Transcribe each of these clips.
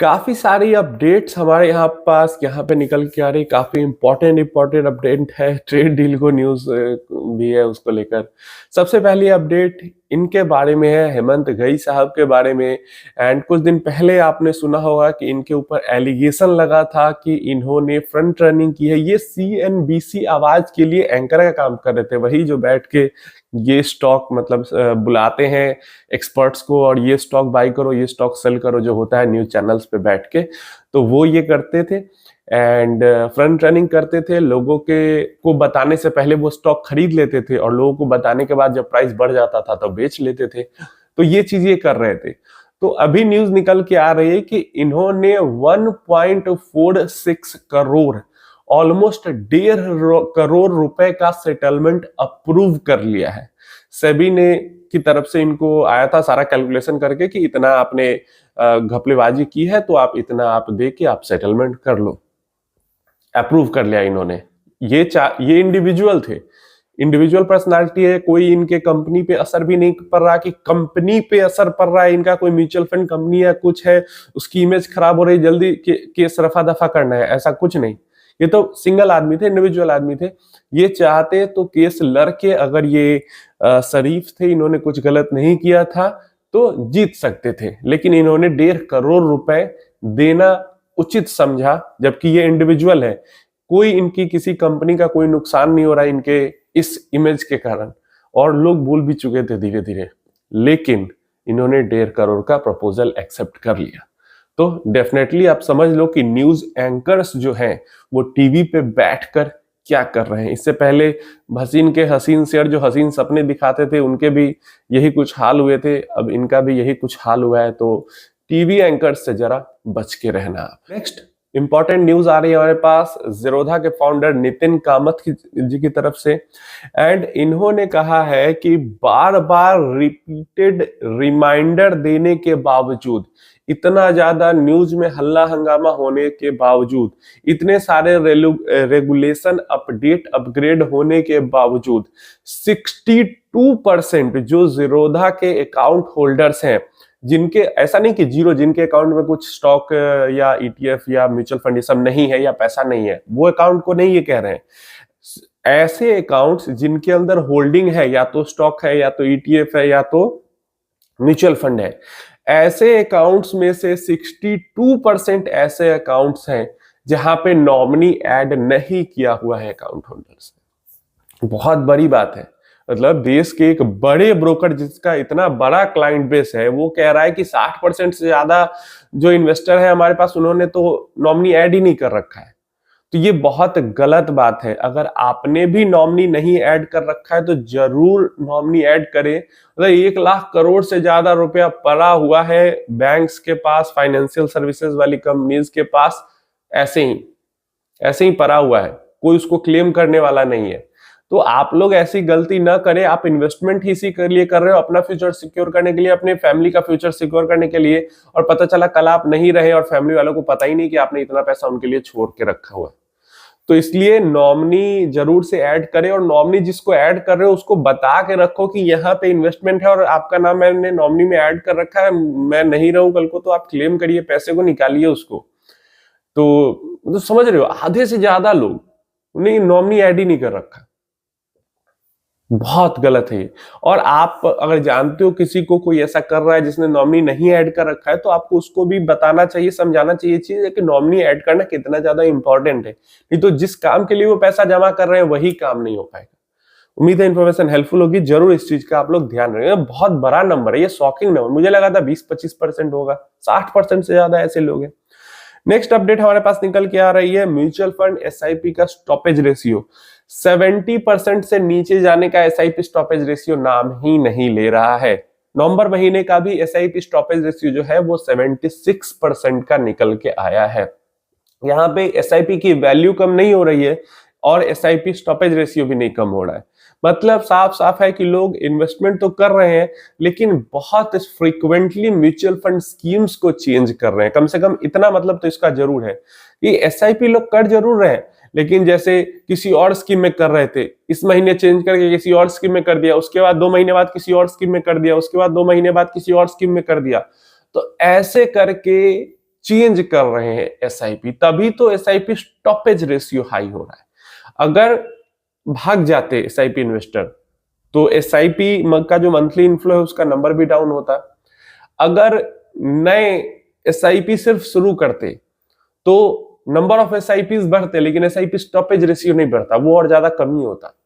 काफ़ी सारी अपडेट्स हमारे यहाँ पे निकल के आ रही, काफ़ी इम्पोर्टेंट अपडेट है, ट्रेड डील को न्यूज़ भी है उसको लेकर। सबसे पहली अपडेट इनके बारे में है, हेमंत गई साहब के बारे में। एंड कुछ दिन पहले आपने सुना होगा कि इनके ऊपर एलिगेशन लगा था कि इन्होंने फ्रंट रनिंग की है। ये सीएनबीसी आवाज़ के लिए एंकर का काम कर रहे थे, वही जो बैठ के ये स्टॉक मतलब बुलाते हैं एक्सपर्ट्स को और ये स्टॉक बाई करो, ये स्टॉक सेल करो, जो होता है न्यूज चैनल्स पे बैठ के, तो वो ये करते थे। एंड फ्रंट रनिंग करते थे, लोगों के को बताने से पहले वो स्टॉक खरीद लेते थे और लोगों को बताने के बाद जब प्राइस बढ़ जाता था तो बेच लेते थे। तो ये चीज ये कर रहे थे। तो अभी न्यूज निकल के आ रही है कि इन्होंने 1.46 करोड़, ऑलमोस्ट 1.5 करोड़ रुपए का सेटलमेंट अप्रूव कर लिया है। सेबी ने की तरफ से इनको आया था सारा कैलकुलेशन करके कि इतना आपने घपलेबाजी की है तो आप इतना आप दे के आप सेटलमेंट कर लो। अप्रूव कर लिया इन्होंने। ये इंडिविजुअल थे, इंडिविजुअल पर्सनालिटी है, कोई इनके कंपनी पे असर भी नहीं पड़ रहा कि कंपनी पे असर पड़ रहा है, इनका कोई म्यूचुअल फंड कंपनी या कुछ है उसकी इमेज खराब हो रही, जल्दी केस रफा दफा करना है, ऐसा कुछ नहीं। ये तो सिंगल आदमी थे, इंडिविजुअल आदमी थे। ये चाहते तो केस लड़ के, अगर ये शरीफ थे, इन्होंने कुछ गलत नहीं किया था तो जीत सकते थे, लेकिन इन्होंने 1.5 करोड़ रुपए देना उचित समझा, जबकि ये इंडिविजुअल है, कोई इनकी किसी कंपनी का कोई नुकसान नहीं हो रहा है इनके इस इमेज के कारण, और लोग भूल भी चुके थे धीरे धीरे, लेकिन इन्होंने 1.5 करोड़ का प्रपोजल एक्सेप्ट कर लिया। तो डेफिनेटली आप समझ लो कि न्यूज एंकर्स जो हैं वो टीवी पे बैठकर क्या कर रहे हैं। इससे पहले हसीन के हसीन शेर जो हसीन सपने दिखाते थे उनके भी यही कुछ हाल हुए थे, अब इनका भी यही कुछ हाल हुआ है। तो टीवी एंकर्स से जरा बच के रहना। नेक्स्ट इंपॉर्टेंट न्यूज आ रही है हमारे पास ज़ीरोधा के फाउंडर नितिन कामत जी की तरफ से। एंड इन्होंने कहा है कि बार बार रिपीटेड रिमाइंडर देने के बावजूद, इतना ज्यादा न्यूज में हल्ला हंगामा होने के बावजूद, इतने सारे रेगुलेशन अपडेट अपग्रेड होने के बावजूद 62% जो ज़ीरोधा के अकाउंट होल्डर्स हैं, जिनके ऐसा नहीं कि जीरो, जिनके अकाउंट में कुछ स्टॉक या ईटीएफ या म्यूचुअल फंड ये सब नहीं है या पैसा नहीं है, वो अकाउंट को नहीं ये कह रहे हैं, ऐसे अकाउंट्स जिनके अंदर होल्डिंग है, या तो स्टॉक है या तो ईटीएफ है या तो म्यूचुअल फंड है, ऐसे अकाउंट्स में से 62% ऐसे अकाउंट्स हैं जहां पे नॉमिनी ऐड नहीं किया हुआ है अकाउंट होल्डर्स। बहुत बड़ी बात है। मतलब देश के एक बड़े ब्रोकर जिसका इतना बड़ा क्लाइंट बेस है, वो कह रहा है कि 60% से ज्यादा जो इन्वेस्टर है हमारे पास, उन्होंने तो नॉमिनी ऐड ही नहीं कर रखा है। तो ये बहुत गलत बात है। अगर आपने भी नॉमिनी नहीं ऐड कर रखा है तो जरूर नॉमिनी ऐड करें। मतलब 1 लाख करोड़ से ज्यादा रुपया पड़ा हुआ है बैंक्स के पास, फाइनेंशियल सर्विसेज वाली कंपनीज के पास, ऐसे ही पड़ा हुआ है, कोई उसको क्लेम करने वाला नहीं है। तो आप लोग ऐसी गलती ना करें। आप इन्वेस्टमेंट ही इसी के लिए कर रहे हो, अपना फ्यूचर सिक्योर करने के लिए, अपने फैमिली का फ्यूचर सिक्योर करने के लिए, और पता चला कल आप नहीं रहे और फैमिली वालों को पता ही नहीं कि आपने इतना पैसा उनके लिए छोड़ के रखा हुआ है। तो इसलिए नॉमिनी जरूर से ऐड करें, और नॉमिनी जिसको ऐड कर रहे हो उसको बता के रखो कि यहाँ पे इन्वेस्टमेंट है और आपका नाम मैंने नॉमिनी में ऐड कर रखा है, मैं नहीं रहूं कल को तो आप क्लेम करिए, पैसे को निकालिए उसको। तो समझ रहे हो, आधे से ज्यादा लोग ने नॉमिनी ऐड ही नहीं कर रखा। बहुत गलत है। और आप अगर जानते हो किसी को कोई ऐसा कर रहा है जिसने नॉमिनी नहीं ऐड कर रखा है, तो आपको उसको भी बताना चाहिए, समझाना चाहिए चीज कि नॉमिनी ऐड करना कितना ज्यादा इंपॉर्टेंट है। नहीं तो जिस काम के लिए वो पैसा जमा कर रहे हैं वही काम नहीं हो पाएगा। उम्मीद है इन्फॉर्मेशन हेल्पफुल होगी। जरूर इस चीज का आप लोग ध्यान रखें। बहुत बड़ा नंबर है ये, शॉकिंग नंबर। मुझे लगा था 20-25% होगा, 60% से ज्यादा ऐसे लोग हैं। नेक्स्ट अपडेट हमारे पास निकल के आ रही है, म्यूचुअल फंड एसआईपी का स्टॉपेज रेशियो 70% से नीचे जाने का एसआईपी स्टॉपेज रेशियो नाम ही नहीं ले रहा है। नवंबर महीने का भी एसआईपी स्टॉपेज रेशियो जो है वो 76% का निकल के आया है। यहाँ पे एसआईपी की वैल्यू कम नहीं हो रही है और एसआईपी स्टॉपेज रेशियो भी नहीं कम हो रहा है। मतलब साफ साफ है कि लोग इन्वेस्टमेंट तो कर रहे हैं, लेकिन बहुत फ्रीक्वेंटली म्यूचुअल फंड स्कीम्स को चेंज कर रहे हैं। कम से कम इतना मतलब तो इसका जरूर है कि एसआईपी लोग कर जरूर रहे हैं, लेकिन जैसे किसी और स्कीम में कर रहे थे, इस महीने चेंज करके किसी और स्कीम में कर दिया, उसके बाद 2 महीने बाद किसी और स्कीम में कर दिया, उसके बाद 2 महीने बाद किसी और स्कीम में कर दिया। तो ऐसे करके चेंज कर रहे हैं एसआईपी, तभी तो एसआईपी स्टॉपेज रेशियो हाई हो रहा है। अगर भाग जाते एसआईपी इन्वेस्टर तो एसआईपी का जो मंथली इनफ्लो है उसका नंबर भी डाउन होता। अगर नए एसआईपी सिर्फ शुरू करते तो नंबर ऑफ एसआईपी बढ़ते, लेकिन एसआईपी स्टॉपेज रेशियो नहीं बढ़ता, वो और ज्यादा कमी होता।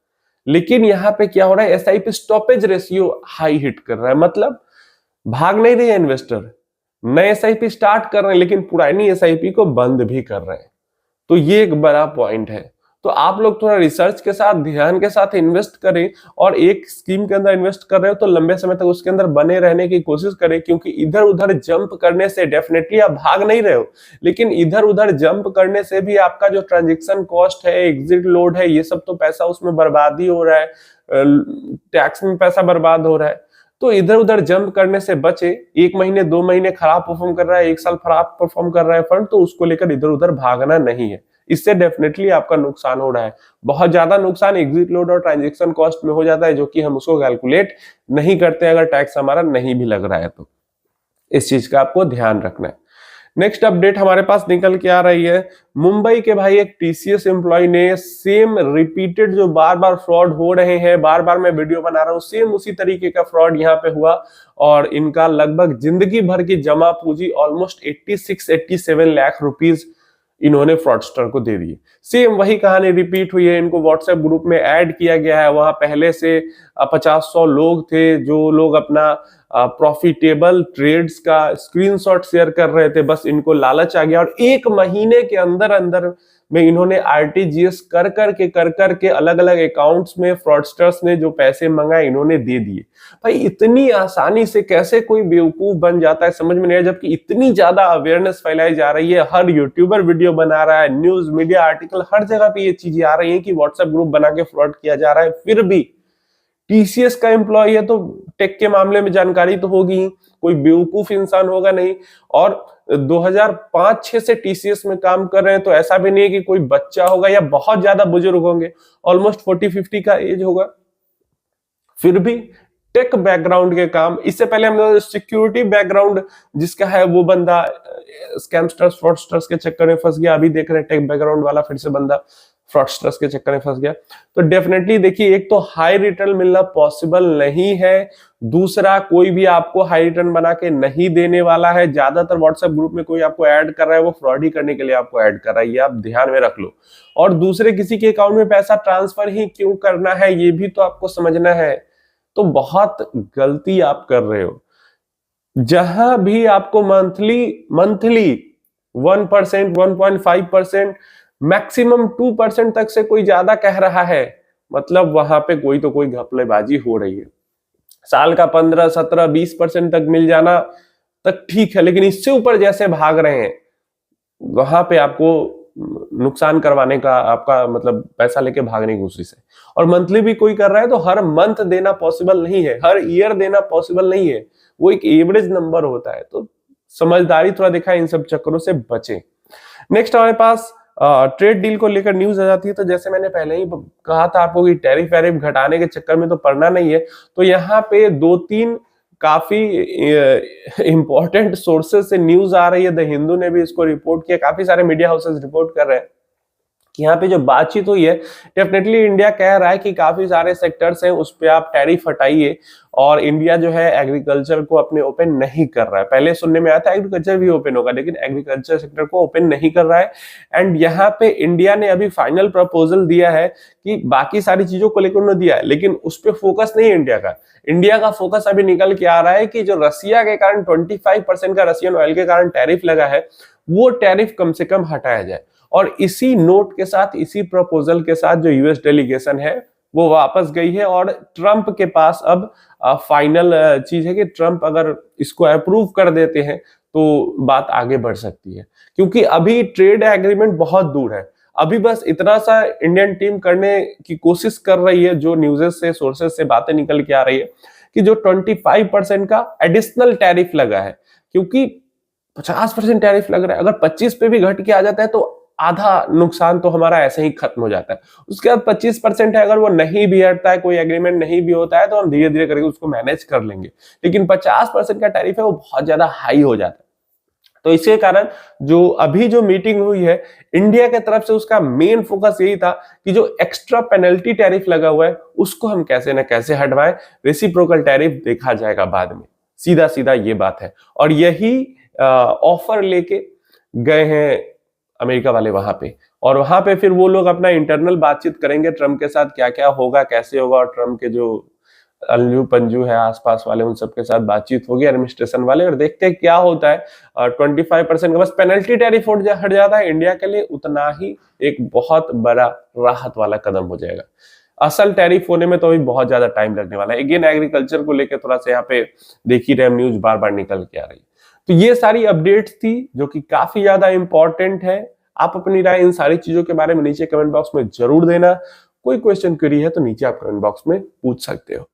लेकिन यहां पे क्या हो रहा है, SIP stoppage ratio high hit कर रहा है, मतलब भाग नहीं रहे इन्वेस्टर, नए एसआईपी स्टार्ट कर रहे हैं लेकिन पुरानी एसआईपी को बंद भी कर रहे हैं। तो ये एक बड़ा पॉइंट है। तो आप लोग थोड़ा रिसर्च के साथ, ध्यान के साथ इन्वेस्ट करें, और एक स्कीम के अंदर इन्वेस्ट कर रहे हो तो लंबे समय तक उसके अंदर बने रहने की कोशिश करें, क्योंकि इधर उधर जंप करने से डेफिनेटली आप भाग नहीं रहे हो, लेकिन इधर उधर जंप करने से भी आपका जो ट्रांजेक्शन कॉस्ट है, एग्जिट लोड है, ये सब तो पैसा उसमें बर्बादी हो रहा है, टैक्स में पैसा बर्बाद हो रहा है। तो इधर उधर जंप करने से बचे। 1 महीने 2 महीने खराब परफॉर्म कर रहा है, 1 साल खराब परफॉर्म कर रहा है फंड, तो उसको लेकर इधर उधर भागना नहीं है, इससे डेफिनेटली आपका नुकसान हो रहा है। बहुत ज्यादा नुकसान एग्जिट लोड और ट्रांजैक्शन कॉस्ट में हो जाता है, जो कि हम उसको कैलकुलेट नहीं करते अगर टैक्स हमारा नहीं भी लग रहा है तो। इस चीज का आपको ध्यान रखना है। नेक्स्ट अपडेट हमारे पास निकल के आ रही है, मुंबई के भाई एक टीसीएस एम्प्लॉय ने सेम रिपीटेड जो बार बार फ्रॉड हो रहे हैं, बार बार मैं वीडियो बना रहा हूं, सेम उसी तरीके का फ्रॉड यहाँ पे हुआ, और इनका लगभग जिंदगी भर की जमा पूंजी ऑलमोस्ट 86-87 लाख रुपीज इन्होंने फ्रॉडस्टर को दे दिए। सेम वही कहानी रिपीट हुई है, इनको व्हाट्सएप ग्रुप में ऐड किया गया है, वहां पहले से 50-100 लोग थे जो लोग अपना प्रॉफिटेबल ट्रेड्स का स्क्रीनशॉट शेयर कर रहे थे, बस इनको लालच आ गया और 1 महीने के अंदर अंदर में इन्होंने आरटीजीएस कर करके अलग अलग अकाउंट्स में फ्रॉडस्टर्स ने जो पैसे मंगाए इन्होंने दे दिए। भाई इतनी आसानी से कैसे कोई बेवकूफ बन जाता है समझ में नहीं आया, जबकि इतनी ज्यादा अवेयरनेस फैलाई जा रही है, हर यूट्यूबर वीडियो बना रहा है, न्यूज मीडिया आर्टिकल हर जगह पे ये चीजें आ रही है कि व्हाट्सएप ग्रुप बना के फ्रॉड किया जा रहा है, फिर भी टीसीएस का एम्प्लॉय है तो टेक के मामले में जानकारी तो होगी ही, कोई बेवकूफ इंसान होगा नहीं। और 2005-6 से टीसीएस में काम कर रहे हैं, तो ऐसा भी नहीं है कि कोई बच्चा होगा या बहुत ज्यादा बुजुर्ग होंगे, ऑलमोस्ट 40-50 का एज होगा, फिर भी टेक बैकग्राउंड के काम। इससे पहले हम लोग सिक्योरिटी बैकग्राउंड जिसका है वो बंदा स्कैमस्टर्स फ्रॉडस्टर्स के चक्कर में फंस गया, अभी देख रहे हैं टेक बैकग्राउंड वाला फिर से बंदा फ्रॉडस्टर्स के चक्कर में फंस गया। तो डेफिनेटली देखिए, एक तो हाई रिटर्न मिलना पॉसिबल नहीं है, दूसरा कोई भी आपको हाई रिटर्न बना के नहीं देने वाला है। ज्यादातर व्हाट्सएप ग्रुप में कोई आपको ऐड कर रहा है वो फ्रॉड ही करने के लिए आपको ऐड कर रहा है, ये आप ध्यान में रख लो। और दूसरे किसी के अकाउंट में पैसा ट्रांसफर ही क्यों करना है ये भी तो आपको समझना है। तो बहुत गलती आप कर रहे हो। जहां भी आपको मंथली 1%, 1.5%, मैक्सिमम 2% तक से कोई ज्यादा कह रहा है, मतलब वहां पे कोई तो कोई घपलेबाजी हो रही है। साल का 15, 17, 20% तक मिल जाना तक ठीक है, लेकिन इससे ऊपर जैसे भाग रहे हैं वहां पे आपको नुकसान करवाने का, आपका मतलब पैसा लेके भागने की कोशिश है। और मंथली भी कोई कर रहा है तो हर मंथ देना पॉसिबल नहीं है, हर ईयर देना पॉसिबल नहीं है, वो एक एवरेज नंबर होता है। तो समझदारी थोड़ा दिखाएं, इन सब चक्करों से बचें। नेक्स्ट हमारे पास ट्रेड डील को लेकर न्यूज आ जाती है। तो जैसे मैंने पहले ही कहा था आपको कि टैरिफ वैरिफ घटाने के चक्कर में तो पड़ना नहीं है। तो यहाँ पे 2-3 काफी इंपॉर्टेंट सोर्सेज से न्यूज आ रही है, द हिंदू ने भी इसको रिपोर्ट किया, काफी सारे मीडिया हाउसेस रिपोर्ट कर रहे हैं कि यहाँ पे जो बातचीत हुई है, डेफिनेटली इंडिया कह रहा है कि काफी सारे सेक्टर्स हैं उस पे आप टैरिफ हटाइए, और इंडिया जो है एग्रीकल्चर को अपने ओपन नहीं कर रहा है। पहले सुनने में आया था एग्रीकल्चर भी ओपन होगा, लेकिन एग्रीकल्चर सेक्टर को ओपन नहीं कर रहा है। एंड यहाँ पे इंडिया ने अभी फाइनल प्रपोजल दिया है कि बाकी सारी चीजों को लेकर उन्होंने दिया है, लेकिन उस पर फोकस नहीं है इंडिया का। इंडिया का फोकस अभी निकल के आ रहा है कि जो रसिया के कारण 25% का रसियन ऑयल के कारण टैरिफ लगा है, वो टैरिफ कम से कम हटाया जाए। और इसी नोट के साथ, इसी प्रपोजल के साथ जो यूएस डेलीगेशन है वो वापस गई है, और ट्रंप के पास अब फाइनल चीज है कि ट्रंप अगर इसको अप्रूव कर देते हैं तो बात आगे बढ़ सकती है, क्योंकि अभी ट्रेड एग्रीमेंट बहुत दूर है। अभी बस इतना सा इंडियन टीम करने की कोशिश कर रही है, जो न्यूज़ेस से, सोर्सेज से बातें निकल के आ रही है कि जो 25% का एडिशनल टैरिफ लगा है, क्योंकि 50% टैरिफ लग रहा है, अगर 25 पे भी घट के आ जाता है तो आधा नुकसान तो हमारा ऐसे ही खत्म हो जाता है। उसके बाद 25% है, अगर वो नहीं भी हटता है, कोई एग्रीमेंट नहीं भी होता है, तो हम धीरे धीरे करके उसको मैनेज कर लेंगे। लेकिन 50% का टैरिफ है वो बहुत ज्यादा हाई हो जाता है। तो इसके कारण जो अभी जो मीटिंग हुई है, इंडिया के तरफ से उसका मेन फोकस यही था कि जो एक्स्ट्रा पेनल्टी टैरिफ लगा हुआ है उसको हम कैसे ना कैसे हटवाएं, रेसिप्रोकल टैरिफ देखा जाएगा बाद में, सीधा सीधा ये बात है। और यही ऑफर लेके गए हैं अमेरिका वाले वहां पे, और वहां पे फिर वो लोग अपना इंटरनल बातचीत करेंगे ट्रम्प के साथ, क्या क्या होगा कैसे होगा, और ट्रम्प के जो अलजू पंजू है आसपास वाले उन सबके साथ बातचीत होगी एडमिनिस्ट्रेशन वाले, और देखते हैं क्या होता है। 25% का बस पेनल्टी टैरिफ हट जाता है इंडिया के लिए, उतना ही एक बहुत बड़ा राहत वाला कदम हो जाएगा। असल टैरिफ होने में तो अभी बहुत ज्यादा टाइम लगने वाला है। अगेन एग्रीकल्चर को लेकर थोड़ा सा यहाँ पे देख ही रहे न्यूज बार बार निकल के आ रही है। तो ये सारी अपडेट्स थी जो कि काफी ज्यादा इंपॉर्टेंट है। आप अपनी राय इन सारी चीजों के बारे में नीचे कमेंट बॉक्स में जरूर देना। कोई क्वेश्चन क्वेरी है तो नीचे आप कमेंट बॉक्स में पूछ सकते हो।